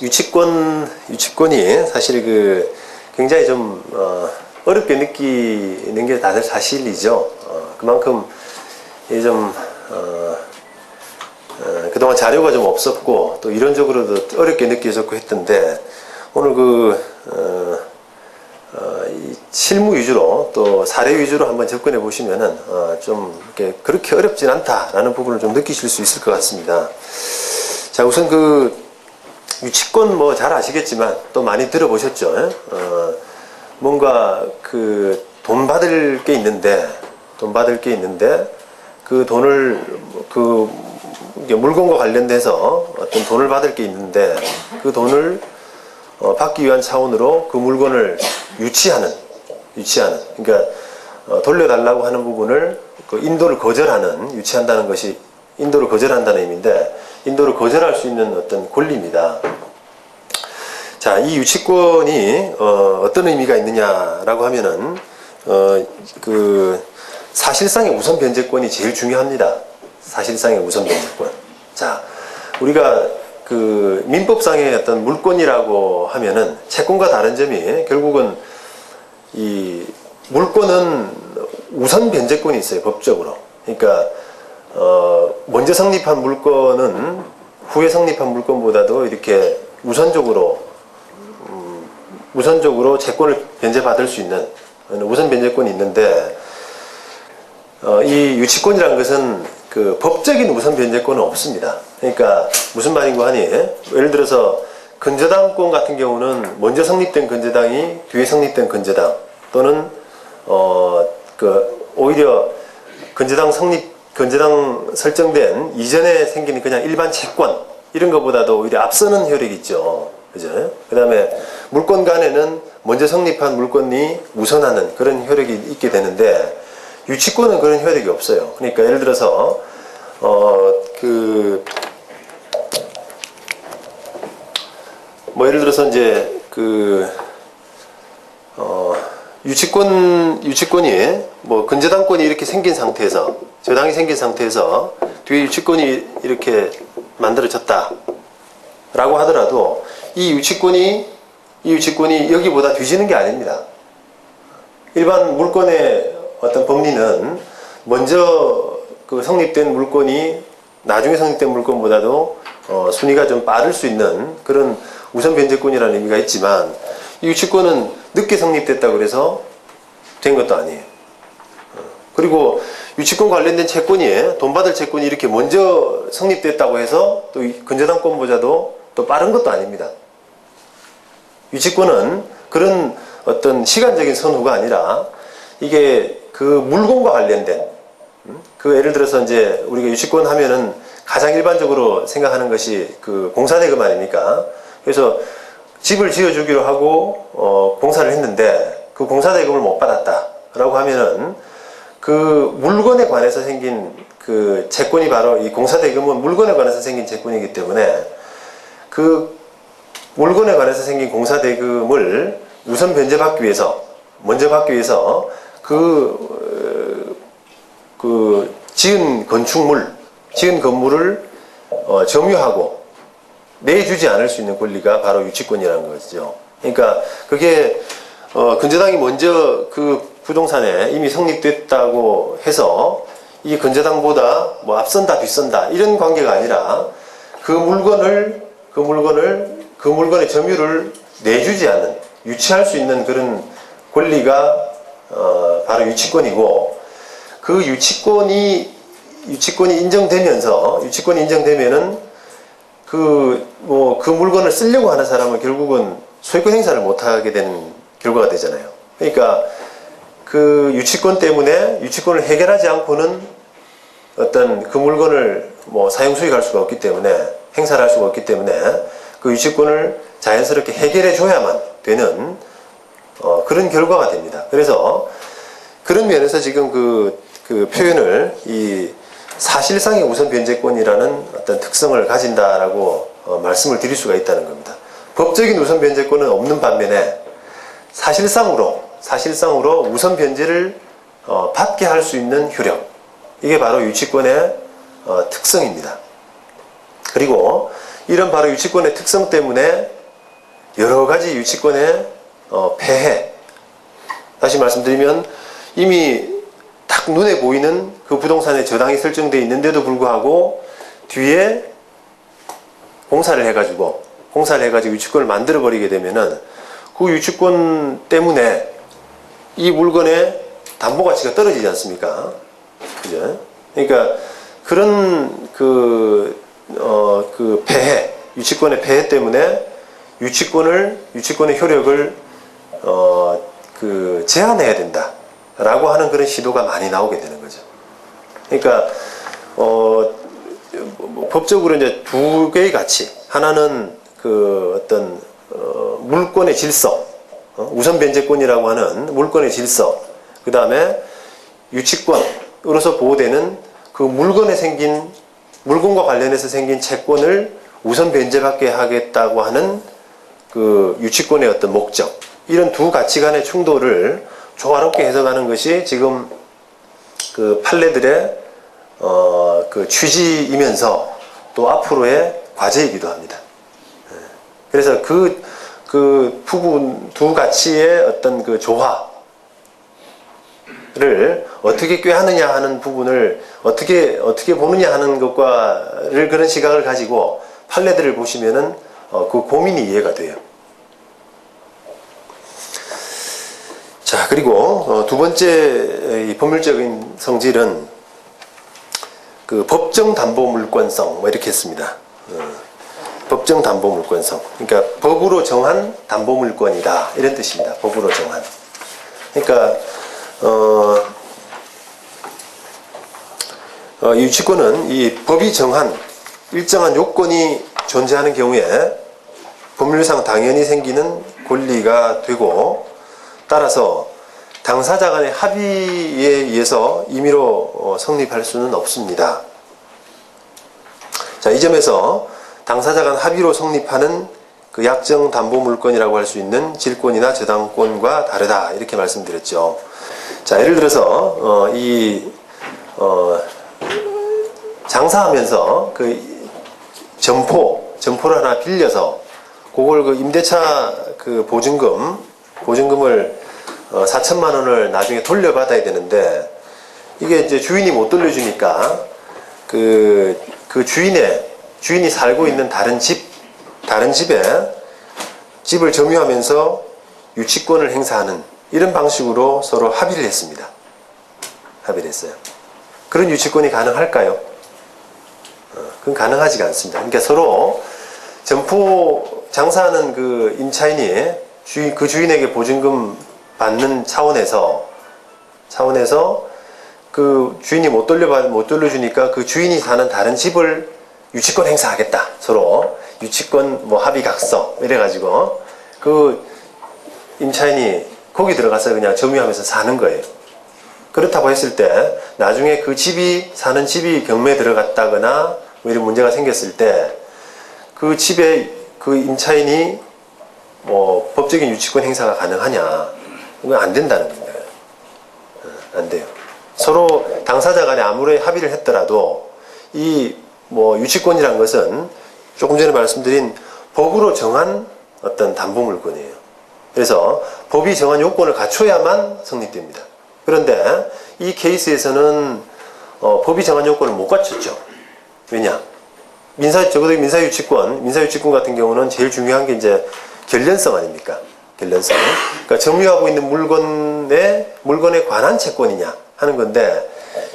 유치권이 사실 굉장히 좀 어렵게 느끼는 게 다들 사실이죠. 그만큼 좀 그동안 자료가 좀 없었고 또 이론적으로도 어렵게 느껴졌고 했던데, 오늘 이 실무 위주로 또 사례 위주로 한번 접근해 보시면은 좀 이렇게 그렇게 어렵진 않다라는 부분을 좀 느끼실 수 있을 것 같습니다. 자, 우선 유치권 뭐 잘 아시겠지만 또 많이 들어보셨죠. 뭔가 돈 받을 게 있는데 그 돈을 물건과 관련돼서 어떤 돈을 받을 게 있는데 그 돈을 받기 위한 차원으로 그 물건을 유치하는 그러니까 돌려달라고 하는 부분을 인도를 거절하는, 유치한다는 것이 인도를 거절한다는 의미인데, 인도를 거절할 수 있는 어떤 권리입니다. 자, 이 유치권이 어떤 의미가 있느냐라고 하면은 사실상의 우선 변제권이 제일 중요합니다. 사실상의 우선 변제권. 자, 우리가 민법상의 어떤 물권이라고 하면은 채권과 다른 점이 결국은 이 물권은 우선 변제권이 있어요, 법적으로. 그러니까 먼저 성립한 물건은 후에 성립한 물건보다도 이렇게 우선적으로 채권을 변제받을 수 있는 우선 변제권이 있는데, 이 유치권이라는 것은 법적인 우선 변제권은 없습니다. 그러니까 무슨 말인고 하니, 예를 들어서 근저당권 같은 경우는 먼저 성립된 근저당이 뒤에 성립된 근저당, 또는 오히려 근저당 설정된 이전에 생기는 그냥 일반 채권, 이런 것보다도 오히려 앞서는 효력이 있죠. 그죠? 그 다음에 물권 간에는 먼저 성립한 물권이 우선하는 그런 효력이 있게 되는데, 유치권은 그런 효력이 없어요. 그러니까 예를 들어서 예를 들어서 이제 유치권이 근저당권이 이렇게 생긴 상태에서, 저당이 생긴 상태에서 뒤에 유치권이 이렇게 만들어졌다 라고 하더라도 이 유치권이 여기보다 뒤지는 게 아닙니다. 일반 물권의 어떤 법리는 먼저 성립된 물건이 나중에 성립된 물건보다도 순위가 좀 빠를 수 있는 그런 우선 변제권이라는 의미가 있지만, 이 유치권은 늦게 성립됐다고 해서 된 것도 아니에요. 그리고 유치권 관련된 채권이, 돈 받을 채권이 이렇게 먼저 성립됐다고 해서 또 근저당권보다도 또 빠른 것도 아닙니다. 유치권은 그런 어떤 시간적인 선후가 아니라 이게 물건과 관련된, 예를 들어서 이제 우리가 유치권 하면은 가장 일반적으로 생각하는 것이 공사대금 아닙니까? 그래서 집을 지어주기로 하고 공사를 했는데 그 공사대금을 못 받았다라고 하면은 물건에 관해서 생긴 채권이, 바로 이 공사대금은 물건에 관해서 생긴 채권이기 때문에 물건에 관해서 생긴 공사대금을 우선 변제받기 위해서, 먼저 받기 위해서 지은 건물을 점유하고 내주지 않을 수 있는 권리가 바로 유치권이라는 거죠. 그러니까 그게 근저당이 먼저 부동산에 이미 성립됐다고 해서 이 근저당보다 앞선다 뒤선다 이런 관계가 아니라 그 물건의 점유를 내주지 않는, 유치할 수 있는 그런 권리가 바로 유치권이고, 그 유치권이 인정되면은 그 물건을 쓰려고 하는 사람은 결국은 소유권 행사를 못하게 되는 결과가 되잖아요. 그러니까 유치권 때문에 유치권을 해결하지 않고는 어떤 물건을 사용 수익할 수가 없기 때문에, 행사를 할 수가 없기 때문에 그 유치권을 자연스럽게 해결해 줘야만 되는 그런 결과가 됩니다. 그래서 그런 면에서 지금 표현을 이 사실상의 우선 변제권이라는 어떤 특성을 가진다라고 말씀을 드릴 수가 있다는 겁니다. 법적인 우선 변제권은 없는 반면에 사실상으로 우선 변제를 받게 할 수 있는 효력, 이게 바로 유치권의 특성입니다. 그리고 이런 바로 유치권의 특성 때문에 여러 가지 유치권의 폐해, 다시 말씀드리면 이미 딱 눈에 보이는 그 부동산에 저당이 설정되어 있는데도 불구하고 뒤에 공사를 해가지고 유치권을 만들어 버리게 되면은 그 유치권 때문에 이 물건의 담보 가치가 떨어지지 않습니까? 그죠? 그러니까 그런 그 폐해, 유치권의 폐해 때문에 유치권의 효력을 제한해야 된다라고 하는 그런 시도가 많이 나오게 되는 거죠. 그러니까 법적으로 이제 두 개의 가치, 하나는 그 어떤 물권의 질서, 우선 변제권이라고 하는 물권의 질서, 그 다음에 유치권으로서 보호되는 그 물건과 관련해서 생긴 채권을 우선 변제받게 하겠다고 하는 그 유치권의 어떤 목적, 이런 두 가치 간의 충돌을 조화롭게 해석하는 것이 지금 그 판례들의 그 취지이면서 또 앞으로의 과제이기도 합니다. 그래서 그 부분 두 가치의 어떤 그 조화를 어떻게 꾀하느냐 하는 부분을 어떻게 보느냐 하는 것과를 그런 시각을 가지고 판례들을 보시면은 그 고민이 이해가 돼요. 자, 그리고 두 번째 이 법률적인 성질은 그 법정 담보 물권성, 뭐 이렇게 했습니다. 법정 담보 물권성. 그러니까 법으로 정한 담보 물권이다, 이런 뜻입니다. 법으로 정한. 그러니까 유치권은 이 법이 정한 일정한 요건이 존재하는 경우에 법률상 당연히 생기는 권리가 되고, 따라서 당사자 간의 합의에 의해서 임의로 성립할 수는 없습니다. 자, 이 점에서 당사자 간 합의로 성립하는 그 약정 담보 물권이라고 할 수 있는 질권이나 저당권과 다르다, 이렇게 말씀드렸죠. 자, 예를 들어서 장사하면서 그 점포를 하나 빌려서 그걸 그 임대차 그 보증금을 4천만 원을 나중에 돌려받아야 되는데, 이게 이제 주인이 못 돌려주니까 그 주인이 살고 있는 다른 집을 점유하면서 유치권을 행사하는 이런 방식으로 서로 합의를 했습니다. 합의를 했어요. 그런 유치권이 가능할까요? 그건 가능하지가 않습니다. 그러니까 서로 점포 장사하는 그 임차인이 그 주인에게 보증금 받는 차원에서 그 주인이 못 돌려주니까 그 주인이 사는 다른 집을 유치권 행사하겠다. 서로 유치권 뭐 합의 각서 이래가지고 그 임차인이 거기 들어가서 그냥 점유하면서 사는 거예요. 그렇다고 했을 때 나중에 사는 집이 경매에 들어갔다거나 뭐 이런 문제가 생겼을 때 그 집에 그 임차인이 뭐 법적인 유치권 행사가 가능하냐? 이건 안 된다는 겁니다. 안 돼요. 서로 당사자 간에 아무리 합의를 했더라도 이 뭐 유치권이란 것은 조금 전에 말씀드린 법으로 정한 어떤 담보 물권이에요. 그래서 법이 정한 요건을 갖춰야만 성립됩니다. 그런데 이 케이스에서는 법이 정한 요건을 못 갖췄죠. 왜냐? 적어도 민사유치권 같은 경우는 제일 중요한 게 이제 결련성 아닙니까? 결련성. 그러니까 점유하고 있는 물건에 관한 채권이냐 하는 건데,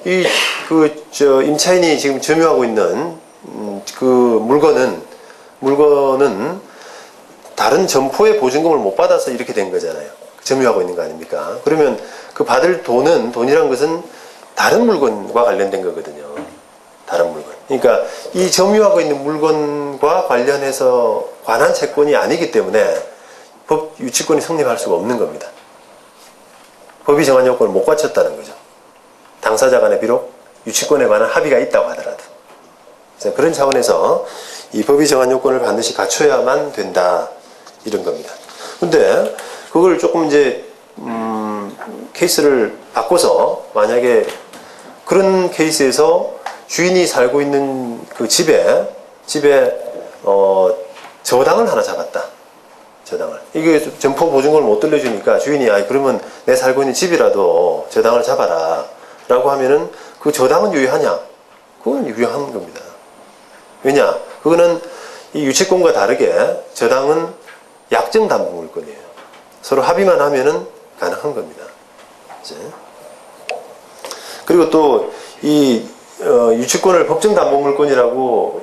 임차인이 지금 점유하고 있는 그 물건은 다른 점포의 보증금을 못 받아서 이렇게 된 거잖아요. 점유하고 있는 거 아닙니까? 그러면 그 받을 돈이란 것은 다른 물건과 관련된 거거든요. 다른 물건. 그러니까 이 점유하고 있는 물건과 관한 채권이 아니기 때문에 법 유치권이 성립할 수가 없는 겁니다. 법이 정한 요건을 못 갖췄다는 거죠. 당사자 간에 비록 유치권에 관한 합의가 있다고 하더라도. 그래서 그런 차원에서 이 법이 정한 요건을 반드시 갖춰야만 된다, 이런 겁니다. 근데 그걸 조금 이제 케이스를 바꿔서, 만약에 그런 케이스에서 주인이 살고 있는 그 집에 저당을 하나 잡았다. 저당을. 이게 점포 보증금을 못 돌려주니까 주인이 그러면 내 살고 있는 집이라도 저당을 잡아라 라고 하면은 그 저당은 유효하냐? 그건 유효한 겁니다. 왜냐? 그거는 이 유치권과 다르게 저당은 약정 담보 물건이에요. 서로 합의만 하면은 가능한 겁니다. 이제. 그리고 또 이 유치권을 법정 담보 물건이라고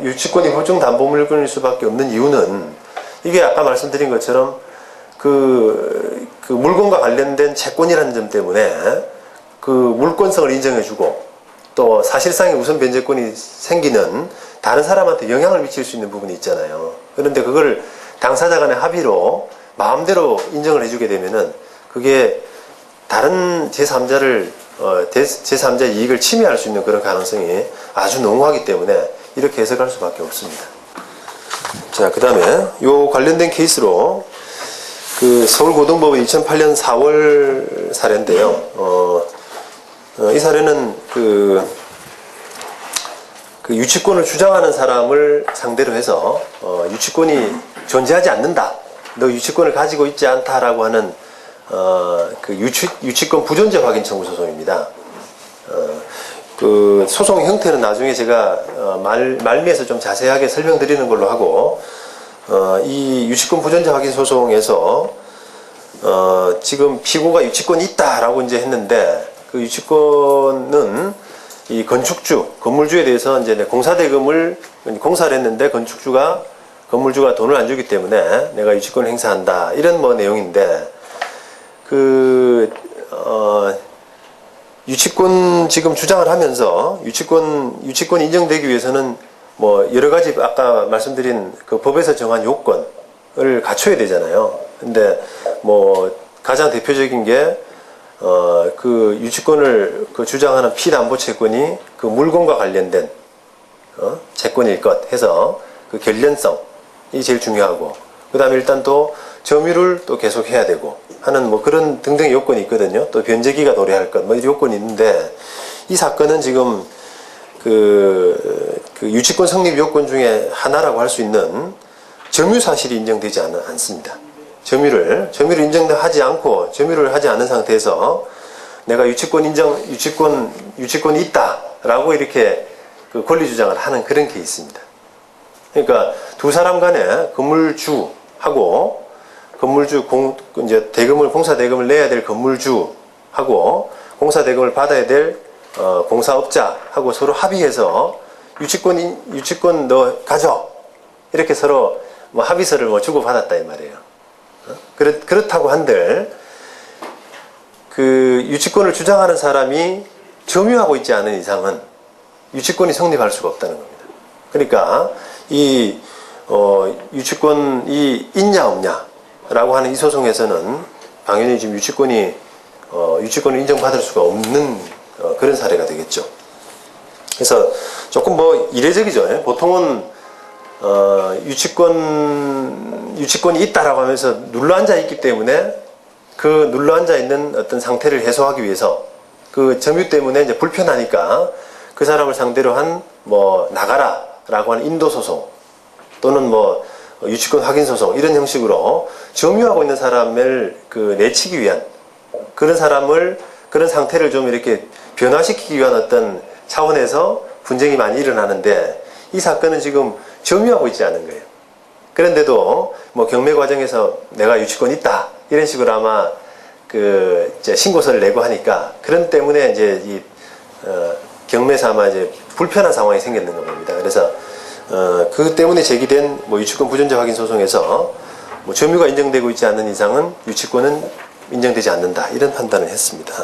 유치권이 법정 담보 물건일 수밖에 없는 이유는 이게 아까 말씀드린 것처럼 그 물건과 관련된 채권이라는 점 때문에 그 물권성을 인정해주고 또 사실상의 우선 변제권이 생기는 다른 사람한테 영향을 미칠 수 있는 부분이 있잖아요. 그런데 그걸 당사자 간의 합의로 마음대로 인정을 해주게 되면은 그게 다른 제3자의 이익을 침해할 수 있는 그런 가능성이 아주 농후하기 때문에 이렇게 해석할 수밖에 없습니다. 자, 그 다음에 요 관련된 케이스로 그 서울고등법원 2008년 4월 사례인데요. 이 사례는 그 유치권을 주장하는 사람을 상대로 해서 유치권이 존재하지 않는다. 너 유치권을 가지고 있지 않다라고 하는 유치권 부존재 확인 청구 소송입니다. 그 소송 형태는 나중에 제가 말미에서 좀 자세하게 설명드리는 걸로 하고 이 유치권 부존재 확인 소송에서 지금 피고가 유치권이 있다라고 이제 했는데 그 유치권은 이 건물주에 대해서 이제 공사대금을 공사를 했는데 건물주가 돈을 안 주기 때문에 내가 유치권을 행사한다 이런 내용인데 유치권 지금 주장을 하면서 유치권이 인정되기 위해서는 여러 가지 아까 말씀드린 그 법에서 정한 요건을 갖춰야 되잖아요. 근데 가장 대표적인 게 그 유치권을 주장하는 피담보 채권이 그 물건과 관련된 채권일 것 해서 그 결련성이 제일 중요하고 그 다음에 일단 또 점유를 또 계속 해야 되고 하는 그런 등등의 요건이 있거든요. 또 변제기가 도래할 것 이런 요건이 있는데 이 사건은 지금 그 유치권 성립 요건 중에 하나라고 할 수 있는 점유 사실이 인정되지 않습니다. 점유를 인정하지 않고 점유를 하지 않은 상태에서 내가 유치권이 있다라고 이렇게 그 권리 주장을 하는 그런 케이스입니다. 그러니까 두 사람 간에 건물주하고 이제 공사 대금을 내야 될 건물주하고 공사 대금을 받아야 될 공사업자하고 서로 합의해서 유치권 너 가져 이렇게 서로 합의서를 주고 받았다 이 말이에요. 그렇다고 한들 그 유치권을 주장하는 사람이 점유하고 있지 않은 이상은 유치권이 성립할 수가 없다는 겁니다. 그러니까 이 유치권이 있냐 없냐라고 하는 이 소송에서는 당연히 지금 유치권을 인정받을 수가 없는 그런 사례가 되겠죠. 그래서 조금 이례적이죠. 보통은 유치권이 있다라고 하면서 눌러앉아 있기 때문에 그 눌러앉아 있는 어떤 상태를 해소하기 위해서 그 점유 때문에 이제 불편하니까 그 사람을 상대로 한 나가라라고 하는 인도소송 또는 유치권 확인 소송 이런 형식으로 점유하고 있는 사람을 내치기 위한 그런 상태를 좀 이렇게 변화시키기 위한 어떤 차원에서 분쟁이 많이 일어나는데 이 사건은 지금 점유하고 있지 않은 거예요. 그런데도 경매 과정에서 내가 유치권이 있다 이런 식으로 아마 이제 신고서를 내고 하니까 그런 때문에 이제 이 경매에서 아마 이제 불편한 상황이 생겼는 겁니다. 그래서 그 때문에 제기된 유치권 부존재 확인 소송에서 점유가 인정되고 있지 않는 이상은 유치권은 인정되지 않는다 이런 판단을 했습니다.